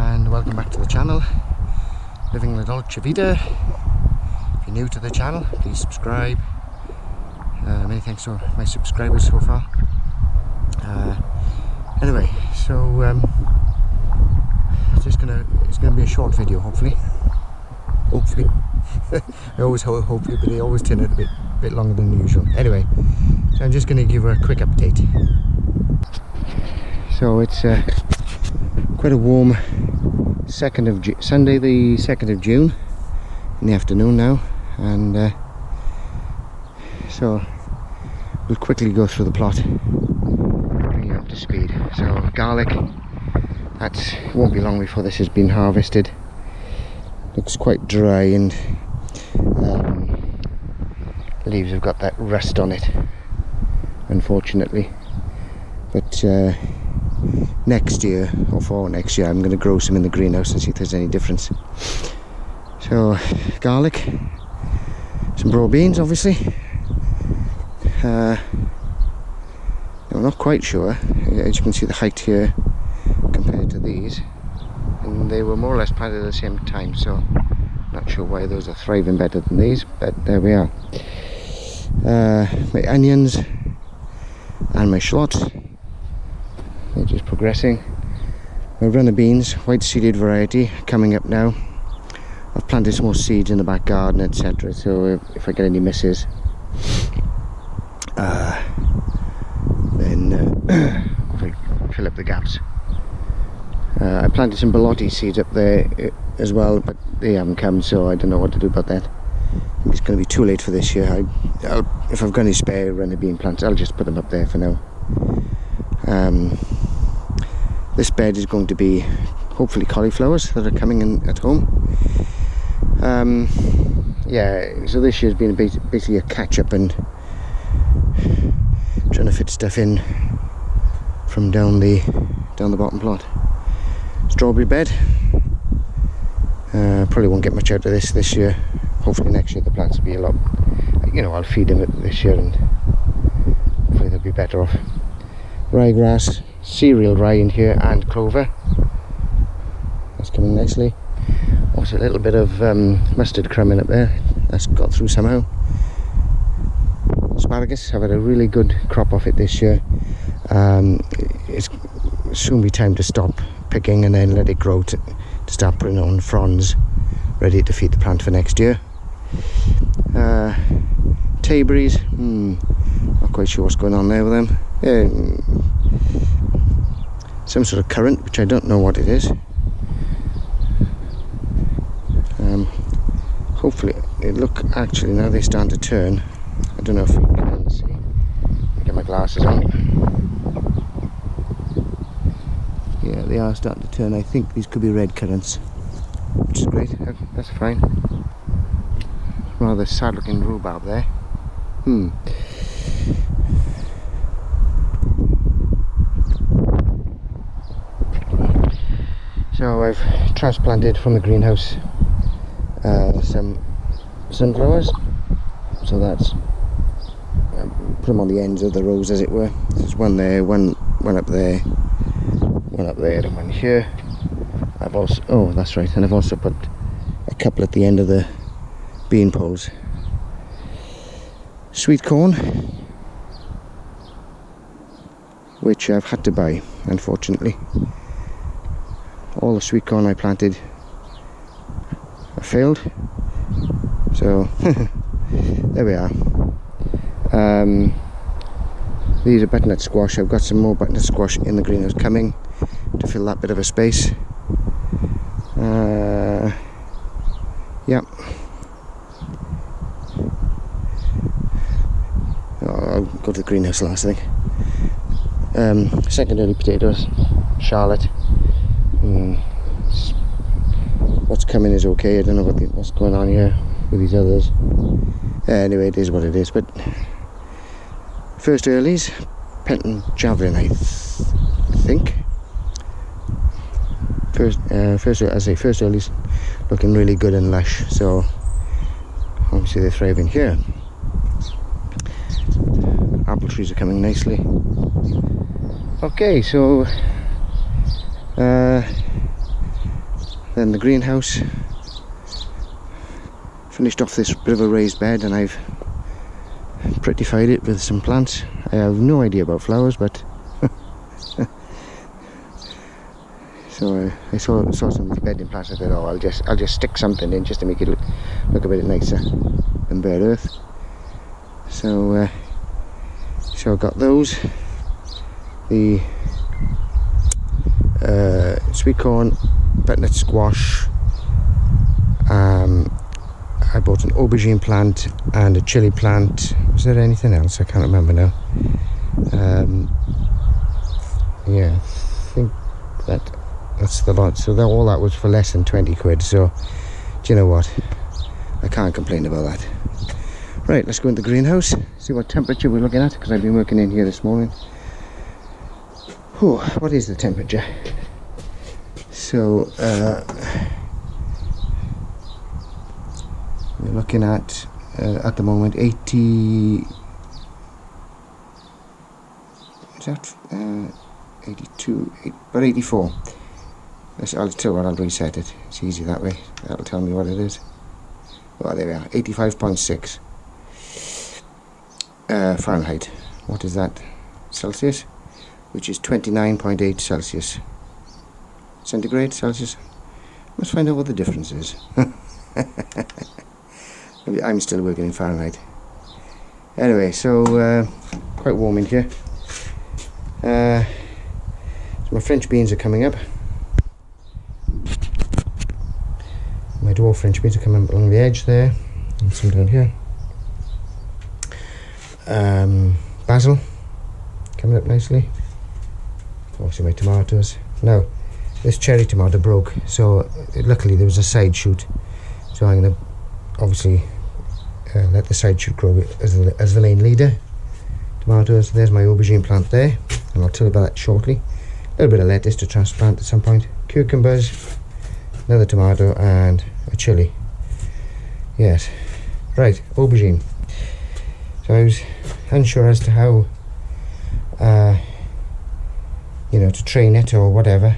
and welcome back to the channel, Living La Dolce Vita. If you're new to the channel, please subscribe. Many thanks to my subscribers so far. Anyway, so it's gonna be a short video, hopefully. I always hopefully, but they always turn out a bit longer than usual. Anyway, so I'm just going to give a quick update. So it's quite a warm Sunday the 2nd of June in the afternoon now, and so we'll quickly go through the plot, bring you up to speed. So garlic, that won't be long before this has been harvested. Looks quite dry, and leaves have got that rust on it, unfortunately. But next year, or for next year, I'm going to grow some in the greenhouse and see if there's any difference. So garlic, some broad beans, obviously. I'm not quite sure. As you can see, the height here compared to these, and they were more or less planted at the same time, so not sure why those are thriving better than these, but there we are. My onions and my shallots, they're just progressing. My runner beans, white seeded variety, coming up now. I've planted some more seeds in the back garden, etc., so if I get any misses, then I'll fill up the gaps. I planted some Lldv seeds up there as well, but they haven't come, so I don't know what to do about that. I think it's going to be too late for this year. If I've got any spare runner bean plants, I'll just put them up there for now. This bed is going to be hopefully cauliflowers that are coming in at home. Yeah, so this year's been basically a catch-up and trying to fit stuff in from down the bottom plot. Strawberry bed, probably won't get much out of this year. Hopefully next year the plants will be a lot, I'll feed them this year and hopefully they'll be better off. Ryegrass, cereal rye in here, and clover, that's coming nicely. Also a little bit of mustard crumbing up there, that's got through somehow. Asparagus, I've had a really good crop off it this year. It's soon be time to stop picking and then let it grow to start putting on fronds ready to feed the plant for next year. Tayberries, not quite sure what's going on there with them. Some sort of currant, which I don't know what it is. Hopefully actually now they're starting to turn. I don't know if you can see. Let me get my glasses on. Yeah, they are starting to turn. I think these could be red currants, which is great. That's fine. Rather sad looking rhubarb there. So I've transplanted from the greenhouse some sunflowers. So that's put them on the ends of the rows, as it were. There's one there, one up there, one up there, and one here. I've also, that's right, and I've also put a couple at the end of the bean poles. Sweet corn, which I've had to buy, unfortunately. All the sweet corn I planted have failed, so there we are. These are butternut squash. I've got some more butternut squash in the greenhouse coming to fill that bit of a space. Yeah. I'll go to the greenhouse last, I think. Second early potatoes, Charlotte. What's coming is okay. I don't know what's going on here with these others. Anyway, it is what it is. But first earlies, Penton Javelin, I think. First earlies looking really good and lush. So obviously they're thriving here. Apple trees are coming nicely. Okay, so Then the greenhouse. Finished off this bit of a raised bed, and I've prettified it with some plants. I have no idea about flowers, but so I saw some of these bedding plants. I thought, oh, I'll just stick something in just to make it look a bit nicer than bare earth. So I got those. The sweet corn, butternut squash. I bought an aubergine plant and a chili plant. Was there anything else? I can't remember now. Yeah, I think that's the lot. So all that was for less than 20 quid. So, do you know what? I can't complain about that. Right, let's go into the greenhouse, see what temperature we're looking at, because I've been working in here this morning. Oh, what is the temperature? So, we're looking at the moment 80. Is that 82? About 84. I'll tell you what, I'll reset it. It's easy that way. That'll tell me what it is. Well, there we are. 85.6 Fahrenheit. What is that? Celsius, which is 29.8 Celsius. Centigrade, Celsius. Let's find out what the difference is. I'm still working in Fahrenheit. Anyway, so quite warm in here. So my French beans are coming up. My dwarf French beans are coming up along the edge there, and some down here. Basil coming up nicely. Obviously my tomatoes. Now, this cherry tomato broke, so luckily there was a side shoot. So I'm going to obviously let the side shoot grow as the main leader. Tomatoes. There's my aubergine plant there, and I'll tell you about that shortly. A little bit of lettuce to transplant at some point. Cucumbers, another tomato, and a chili. Yes. Right, aubergine. So I was unsure as to how, to train it or whatever.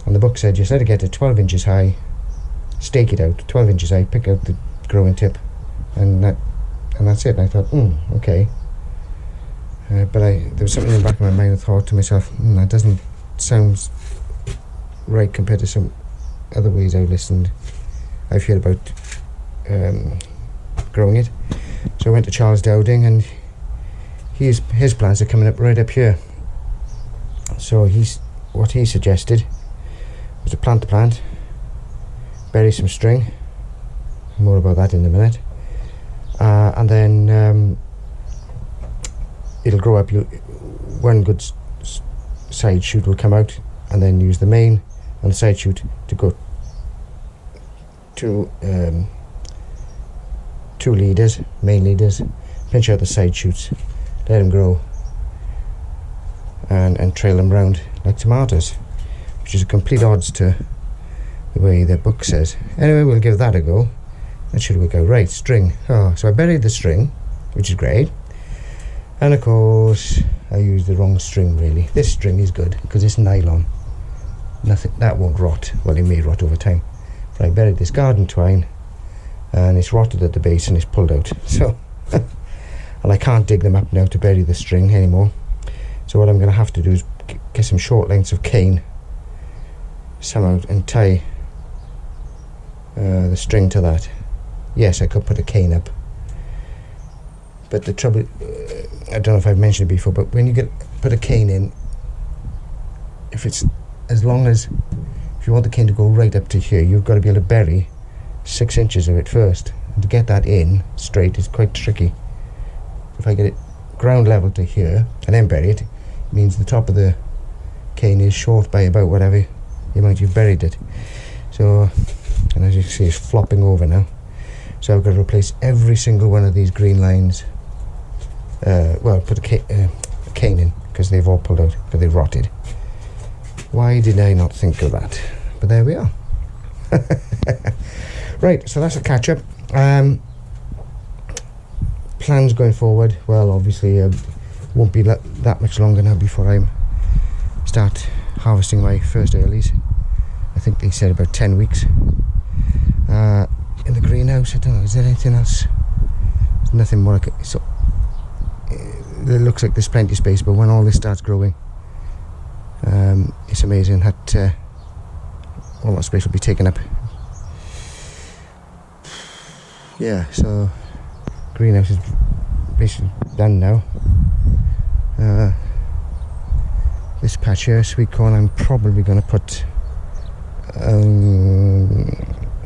And the book said just let it get to 12 inches high, stake it out, 12 inches high, pick out the growing tip, and that's it. And I thought, okay. But there was something in the back of my mind. I thought to myself, that doesn't sound right compared to some other ways I've heard about growing it. So I went to Charles Dowding, and his plants are coming up right up here. So what he suggested was to plant the plant, bury some string. More about that in a minute. And then it'll grow up. One good side shoot will come out, and then use the main and the side shoot to go to two main leaders, pinch out the side shoots, let them grow, and trail them round like tomatoes, which is a complete odds to the way the book says. Anyway, we'll give that a go. That should work out. Right, string. So I buried the string, which is great. And of course, I used the wrong string really. This string is good because it's nylon. Nothing that won't rot. Well, it may rot over time. But I buried this garden twine, and it's rotted at the base and it's pulled out. So, and I can't dig them up now to bury the string anymore. So what I'm going to have to do is get some short lengths of cane somehow and tie the string to that. Yes, I could put a cane up, but the trouble, I don't know if I've mentioned it before, but when you put a cane in, if you want the cane to go right up to here, you've got to be able to bury 6 inches of it first, and to get that in straight is quite tricky. If I get it ground level to here and then bury it, means the top of the cane is short by about whatever the amount you've buried it. So, and as you can see, it's flopping over now. So I've got to replace every single one of these green lines. Put a cane in, because they've all pulled out, because they've rotted. Why did I not think of that? But there we are. Right, so that's a catch-up. Plans going forward, well, obviously won't be that much longer now before I start harvesting my first earlies. I think they said about 10 weeks. In the greenhouse, I don't know, is there anything else? There's nothing more. So it looks like there's plenty of space, but when all this starts growing, it's amazing that all that space will be taken up. Yeah, so greenhouse is basically done now. This patch here, sweet corn, I'm probably going to put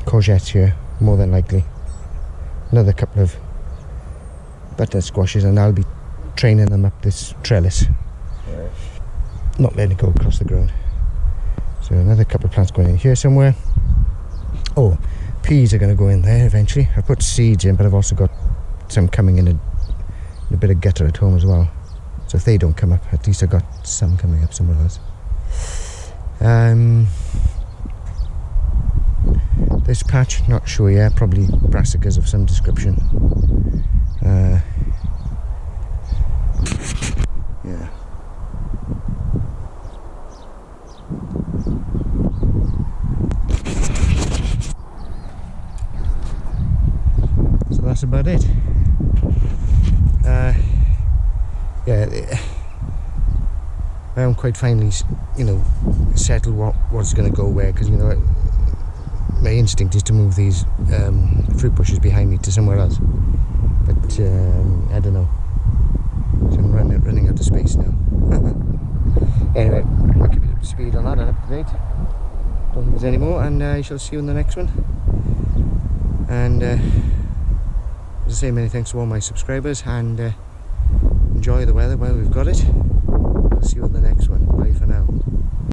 courgettes here, more than likely. Another couple of butternut squashes, and I'll be training them up this trellis. Right. Not letting it go across the ground. So another couple of plants going in here somewhere. Oh, peas are going to go in there eventually. I put seeds in, but I've also got some coming in a bit of gutter at home as well. So if they don't come up, at least I've got some coming up somewhere else. This patch, not sure yet, probably brassicas of some description. Yeah. So that's about it. Yeah, I haven't quite finally, settled what's going to go where, because my instinct is to move these fruit bushes behind me to somewhere else, but I don't know. So I'm running out of space now. Anyway, I'll keep you up to speed on that and up to date. Don't think there's any more, and I shall see you in the next one. And as I say, many thanks to all my subscribers, and enjoy the weather while we've got it. I'll see you in the next one. Bye for now.